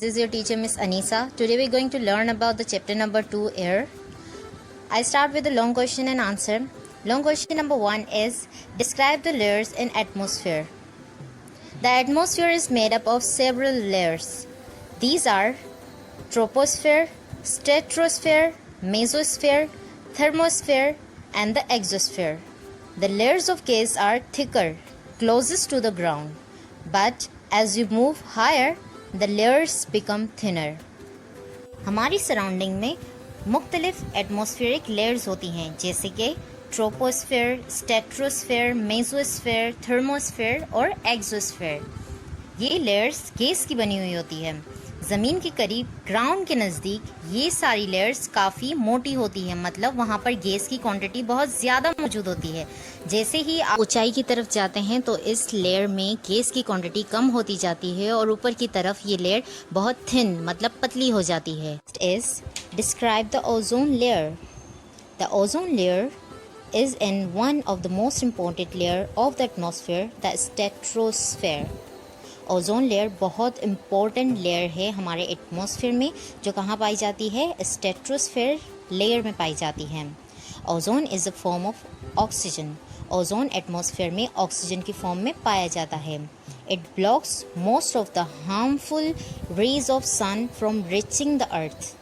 This is your teacher Miss Anisa. Today we are going to learn about the chapter number 2, air. I start with the long question and answer. Long question number 1 is describe the layers in atmosphere. The atmosphere is made up of several layers. These are troposphere, stratosphere, mesosphere, thermosphere and the exosphere. The layers of gas are thicker, closest to the ground, but as you move higher, the layers become thinner. हमारी surrounding में मुख्तलिफ atmospheric layers होती हैं, जैसे कि troposphere, stratosphere, mesosphere, thermosphere और exosphere. ये layers gas की बनी हुई होती है. ज़मीन के करीब, ग्राउंड के नज़दीक ये सारी लेयर्स काफ़ी मोटी होती है, मतलब वहाँ पर गैस की क्वांटिटी बहुत ज़्यादा मौजूद होती है. जैसे ही आप ऊंचाई की तरफ जाते हैं तो इस लेयर में गैस की क्वांटिटी कम होती जाती है और ऊपर की तरफ ये लेयर बहुत थिन मतलब पतली हो जाती है. Is describe the ozone layer. The ozone layer is in one of the most important layer of the atmosphere, the stratosphere. Ozone layer बहुत इम्पोर्टेंट लेयर है हमारे एटमॉस्फेयर में, जो कहाँ पाई जाती है? स्ट्रेटोस्फेयर लेयर में पाई जाती है. Ozone is a form of oxygen. Ozone atmosphere में ऑक्सीजन की फॉर्म में पाया जाता है. It blocks most of the harmful rays of sun from reaching the earth.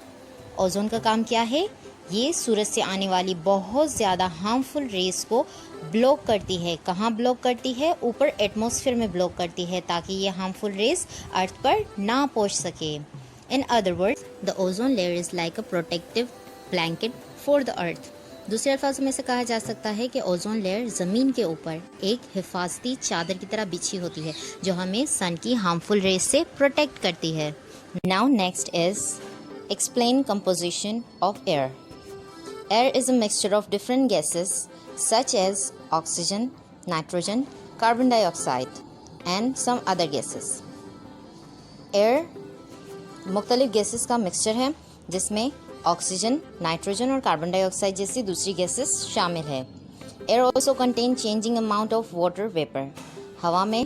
Ozone का काम क्या है? ये सूरज से आने वाली बहुत ज़्यादा हार्मफुल रेस को ब्लॉक करती है. कहाँ ब्लॉक करती है? ऊपर एटमॉस्फेयर में ब्लॉक करती है, ताकि ये हार्मफुल रेस अर्थ पर ना पहुँच सके. In other words, the ozone layer is like a protective blanket for the earth. दूसरे अल्फाज में से कहा जा सकता है कि ओजोन लेयर ज़मीन के ऊपर एक हिफाजती चादर की तरह बिछी होती है, जो हमें सन की हार्मफुल रेस से प्रोटेक्ट करती है. Now next is explain composition of air. Air is a mixture of different gases such as oxygen, nitrogen, carbon dioxide and some other gases. Air मुख्तलिफ गैसेस का मिक्सचर है, जिसमें ऑक्सीजन, नाइट्रोजन और carbon dioxide जैसी दूसरी gases शामिल है. Air also contain changing amount of water vapor. हवा में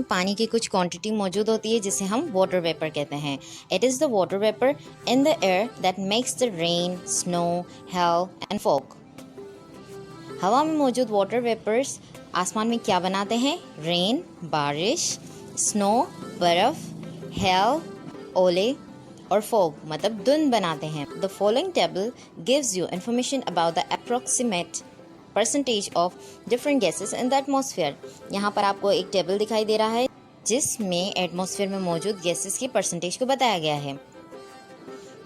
पानी की कुछ क्वांटिटी मौजूद होती है, जिसे हम वाटर वेपर कहते हैं. It is the water vapour in the air that makes the rain, snow, hello and fog. हवा में मौजूद वाटर वेपर्स आसमान में क्या बनाते हैं? रेन, बारिश, स्नो, बर्फ, हेल, ओले और फॉग मतलब धुंध बनाते हैं. The following table gives you information about the approximate percentage of different gases in the atmosphere. यहाँ पर आपको एक टेबल दिखाई दे रहा है, जिसमें एटमॉस्फेयर में मौजूद गैसेस की परसेंटेज को बताया गया है.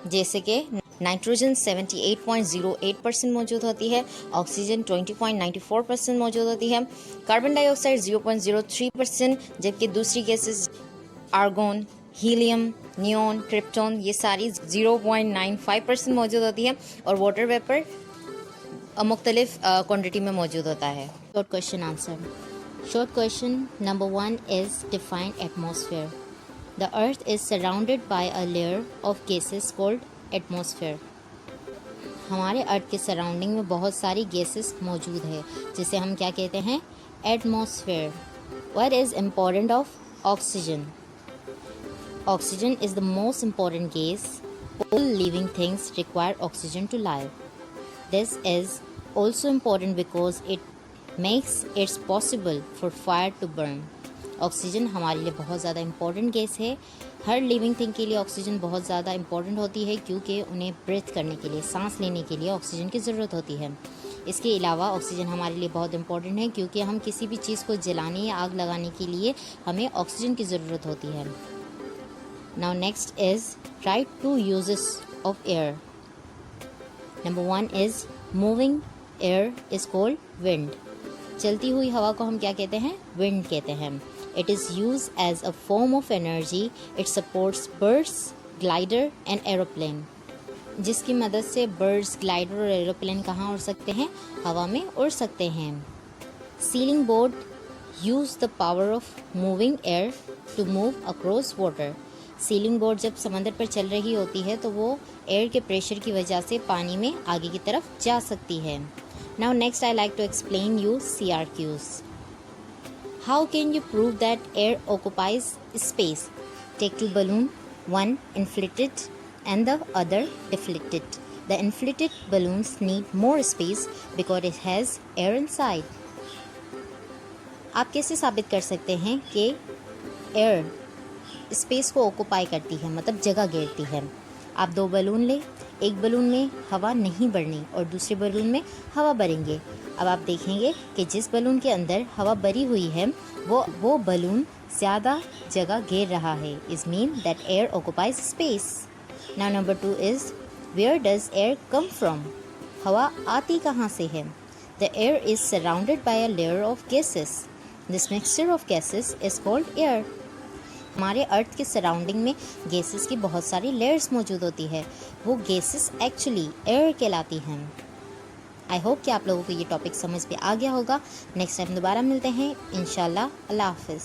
जैसे कि नाइट्रोजन 78.08% मौजूद होती है, ऑक्सीजन 20.94% मौजूद होती है, कार्बन डाइऑक्साइड 0.03%, जबकि दूसरी gases argon, helium, neon, krypton ये सारी 0.95% मौजूद होती है, और वाटर वेपर मुख्तलिफ क्वांटिटी में मौजूद होता है. Short question answer. Short question number 1 is define atmosphere. The earth is surrounded by a layer of gases called atmosphere. हमारे अर्थ के सराउंडिंग में बहुत सारी गैसेस मौजूद है, जिसे हम क्या कहते हैं? Atmosphere. What is important of oxygen? Oxygen is the most important gas. All living things require oxygen to live. This is also important because it makes it possible for fire to burn. Oxygen हमारे लिए बहुत ज़्यादा important gas है. हर living thing के लिए oxygen बहुत ज़्यादा important होती है, क्योंकि उन्हें ब्रीथ करने के लिए, सांस लेने के लिए ऑक्सीजन की ज़रूरत होती है. इसके अलावा ऑक्सीजन हमारे लिए बहुत इम्पॉर्टेंट है, क्योंकि हम किसी भी चीज़ को जलाने या आग लगाने के लिए हमें ऑक्सीजन की ज़रूरत होती है. Now next is right 2 uses of air. Number 1 is moving air is called wind. चलती हुई हवा को हम क्या कहते हैं? विंड कहते हैं. It is use as a form of energy. It supports birds, glider and aeroplane. जिसकी मदद से बर्ड्स, ग्लाइडर और एरोप्लेन कहाँ उड़ सकते हैं? हवा में उड़ सकते हैं. Sailing boat use the power of moving air to move across water. Sailing boat जब समंदर पर चल रही होती है तो वो एयर के प्रेशर की वजह से पानी में आगे की तरफ जा सकती है. Now next I like to explain you CRQs. How can you prove that air occupies space? Take 2 balloon. one inflated and the other deflated. The inflated balloons need more space because it has air inside. आप कैसे साबित कर सकते हैं कि air space को occupy करती है, मतलब जगह घेरती है? आप दो बलून लें, एक बलून में हवा नहीं भरनी और दूसरे बलून में हवा भरेंगे। अब आप देखेंगे कि जिस बलून के अंदर हवा भरी हुई है वो बलून ज़्यादा जगह घेर रहा है। इस mean that air occupies space. Now number 2 is where does air come from? हवा आती कहाँ से है? The air is surrounded by a layer of gases. This mixture of gases is called air. हमारे अर्थ के सराउंडिंग में gases की बहुत सारी लेयर्स मौजूद होती है, वो गैसेस एक्चुअली एयर कहलाती हैं। आई होप कि आप लोगों को ये टॉपिक समझ में आ गया होगा। नेक्स्ट टाइम दोबारा मिलते हैं इंशाल्लाह। अल्लाह हाफिज़।